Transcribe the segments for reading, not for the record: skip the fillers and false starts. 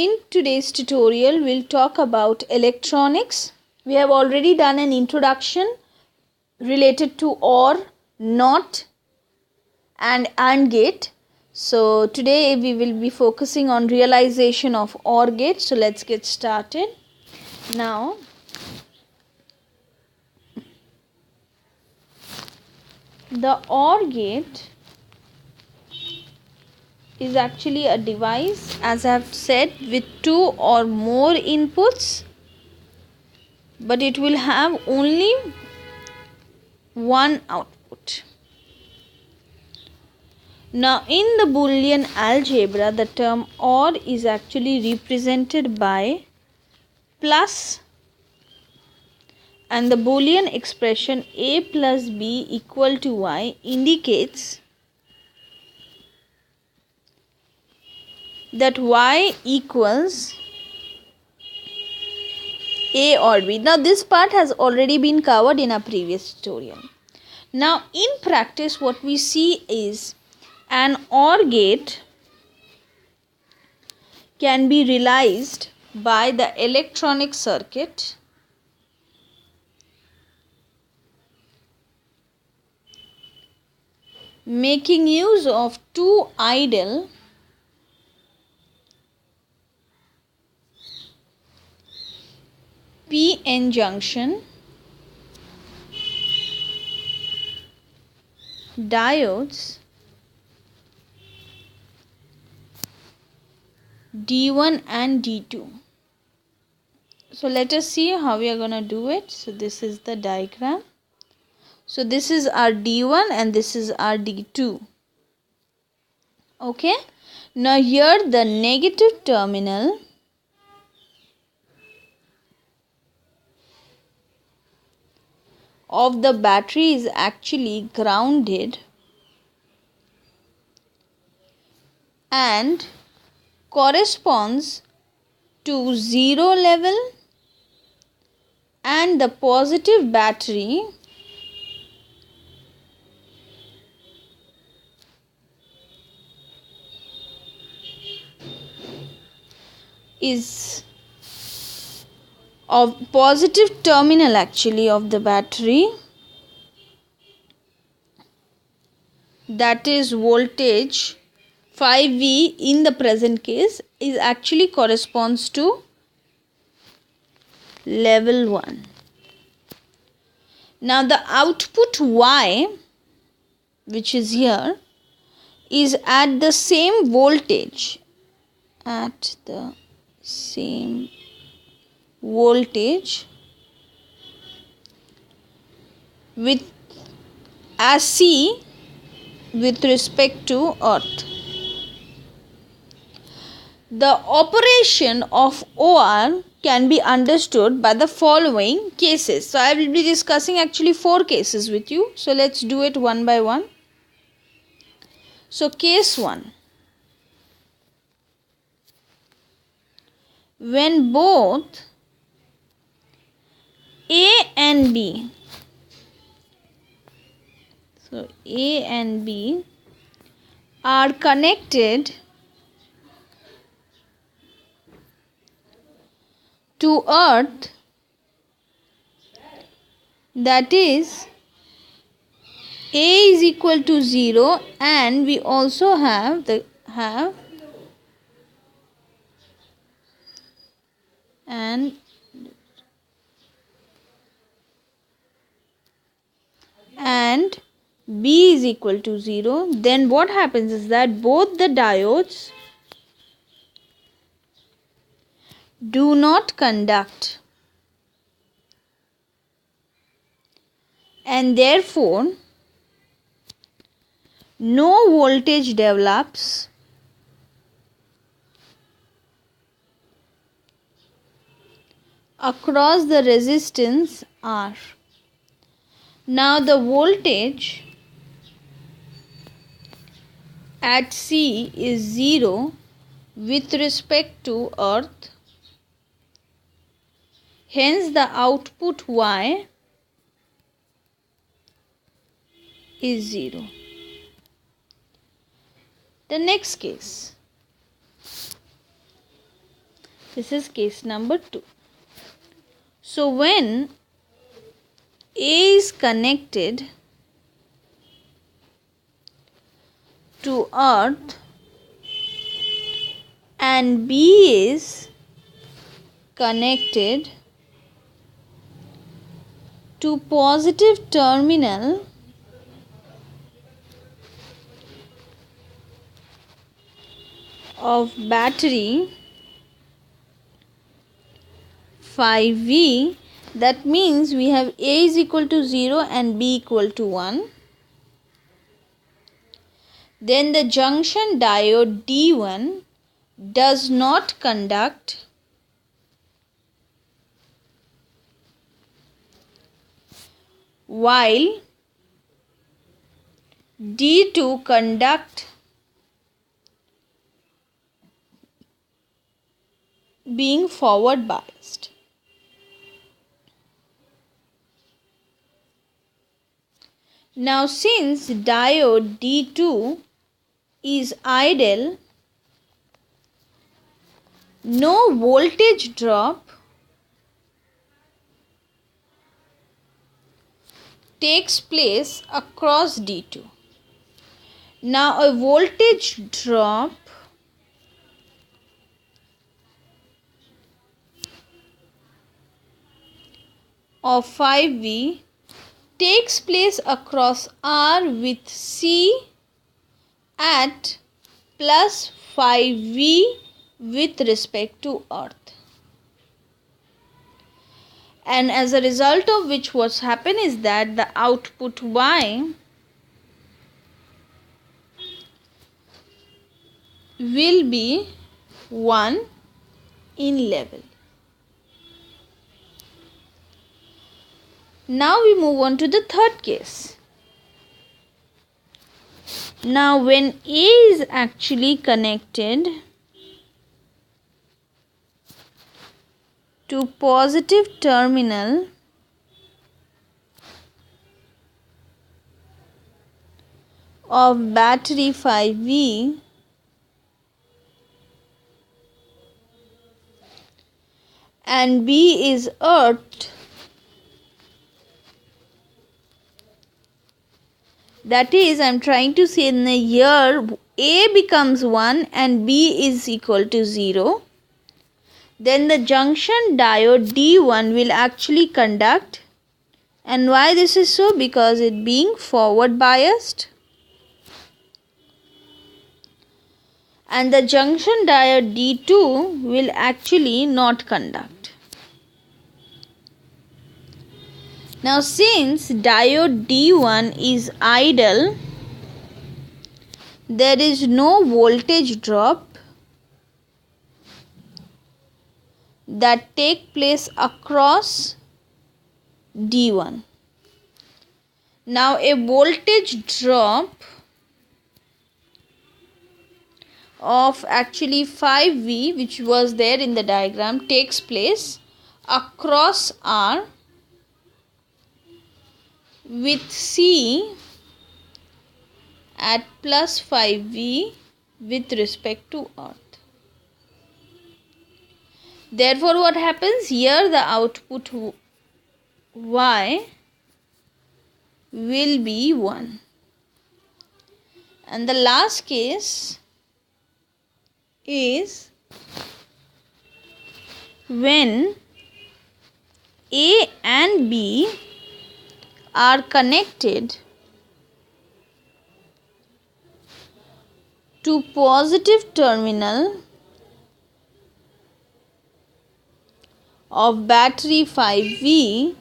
In today's tutorial, we'll talk about electronics. We have already done an introduction related to OR, NOT and AND gate. So today we will be focusing on realization of OR gate. So let's get started. Now, the OR gate is actually a device, as I have said, with two or more inputs, but it will have only one output. Now, in the Boolean algebra, the term OR is actually represented by plus, and the Boolean expression A plus B equal to Y indicates that Y equals A or B. Now, this part has already been covered in a previous tutorial. Now, in practice, what we see is an OR gate can be realized by the electronic circuit making use of two idle p-n junction diodes D1 and D2. So let us see how we are going to do it. So this is the diagram. So this is our D1 and this is our D2. Okay. Now here the negative terminal of the battery is actually grounded and corresponds to 0 level, and the positive battery is of positive terminal actually of the battery, that is voltage 5V in the present case, is actually corresponds to level 1. Now the output Y, which is here, is at the same voltage, with as C with respect to earth. The operation of OR can be understood by the following cases. So I will be discussing actually 4 cases with you. So let's do it one by one. So case 1. When both A and B, so A and B are connected to earth, that is A is equal to 0, and we also have and B is equal to 0, then what happens is that both the diodes do not conduct, and therefore no voltage develops across the resistance R. Now the voltage at C is 0 with respect to earth. Hence the output Y is 0. The next case. This is case number 2. So when A is connected to earth and B is connected to positive terminal of battery 5V, that means we have A is equal to 0 and B equal to 1. Then the junction diode D1 does not conduct while D2 conduct being forward biased. Now since diode D2 is idle, no voltage drop takes place across D2. Now a voltage drop of 5V takes place across R with C at plus 5V with respect to earth. And as a result of which what's happened is that the output Y will be 1 in level. Now we move on to the third case. Now when A is actually connected to positive terminal of battery 5V and B is earth, that is, I am trying to say in the year A becomes 1 and B is equal to 0, then the junction diode D1 will actually conduct. And why this is so? Because it being forward biased. And the junction diode D2 will actually not conduct. Now since diode D1 is idle, there is no voltage drop that take place across D1. Now a voltage drop of actually 5V, which was there in the diagram, takes place across R with C at plus 5V with respect to earth. Therefore what happens here, the output Y will be 1. And the last case is when A and B are connected to positive terminal of battery 5V,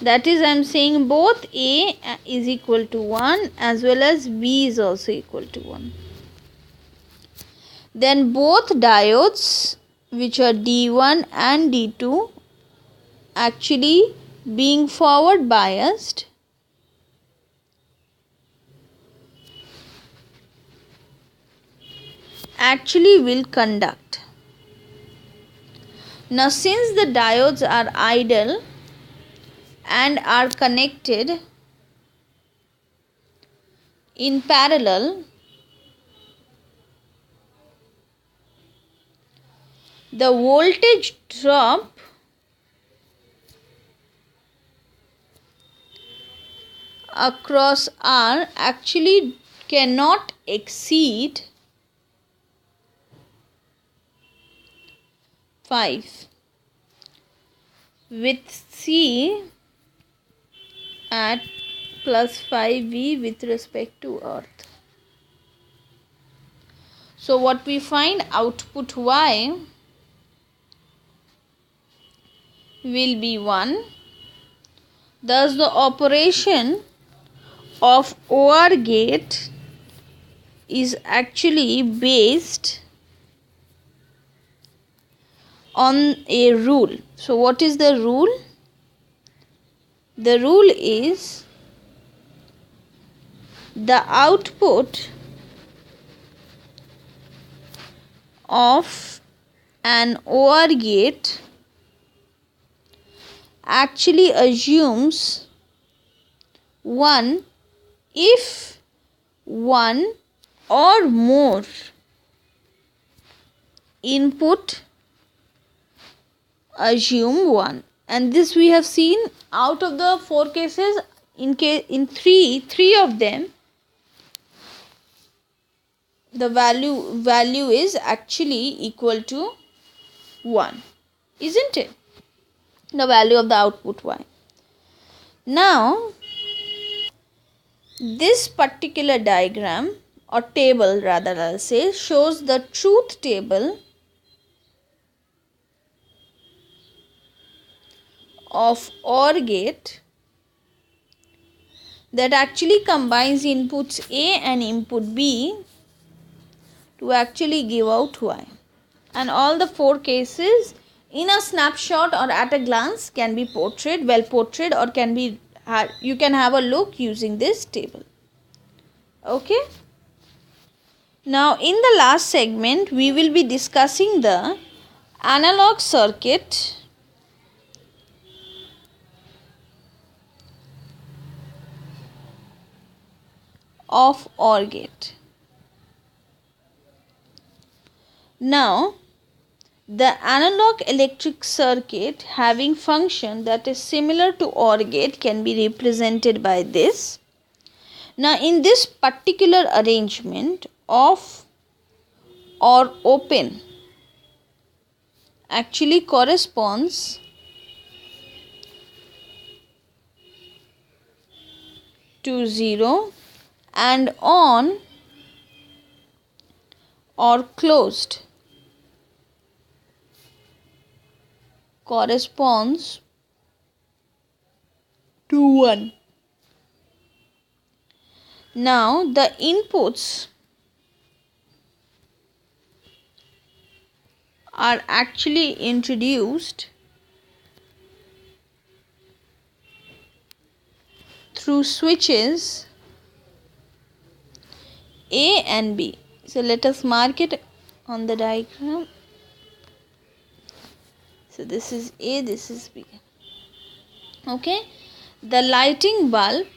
that is, I am saying both A is equal to 1 as well as B is also equal to 1. Then both diodes, which are D1 and D2, actually being forward biased, actually will conduct. Now since the diodes are idle and are connected in parallel, the voltage drop across R actually cannot exceed 5 with C at plus 5V with respect to earth. So what we find, output Y will be 1. Thus the operation of OR gate is actually based on a rule. So what is the rule? The rule is the output of an OR gate actually assumes 1 if one or more input assume 1, and this we have seen out of the 4 cases. In three of them the value is actually equal to 1, isn't it? The value of the output Y. Now this particular diagram or table rather I'll say shows the truth table of OR gate that actually combines inputs A and input B to actually give out Y. And all the 4 cases in a snapshot or at a glance can be portrayed, well portrayed, or can be you can have a look using this table. Okay. Now in the last segment we will be discussing the analog circuit of OR gate. Now the analog electric circuit having function that is similar to OR gate can be represented by this. Now in this particular arrangement, off or open actually corresponds to 0 and on or closed corresponds to 1. Now the inputs are actually introduced through switches A and B. So let us mark it on the diagram. So this is A, this is B. Okay. The lighting bulb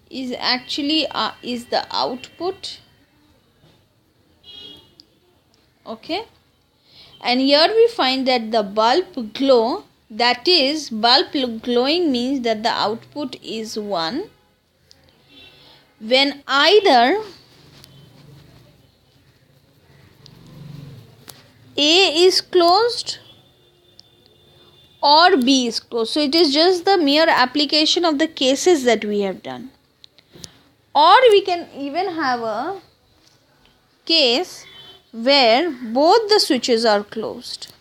is actually is the output. Okay. And here we find that the bulb glow, that is bulb glowing means that the output is 1 when either A is closed or B is closed. So it is just the mere application of the cases that we have done. Or we can even have a case where both the switches are closed.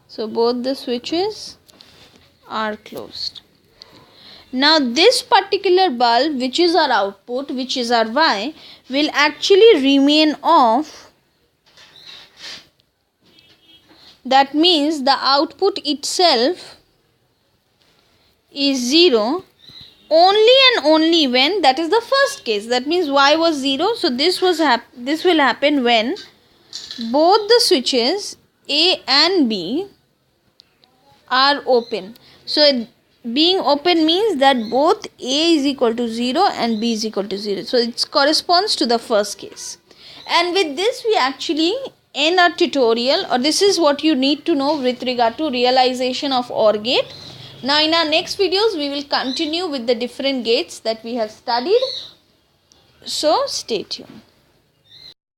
So both the switches are closed. Now this particular bulb, which is our output, which is our Y, will actually remain off. That means the output itself is 0 only and only when, that is the first case, that means Y was 0. So this will happen when both the switches A and B are open. So being open means that both A is equal to 0 and B is equal to 0. So it corresponds to the first case. And with this we actually end our tutorial, or this is what you need to know with regard to realization of OR gate. Now in our next videos we will continue with the different gates that we have studied. So stay tuned.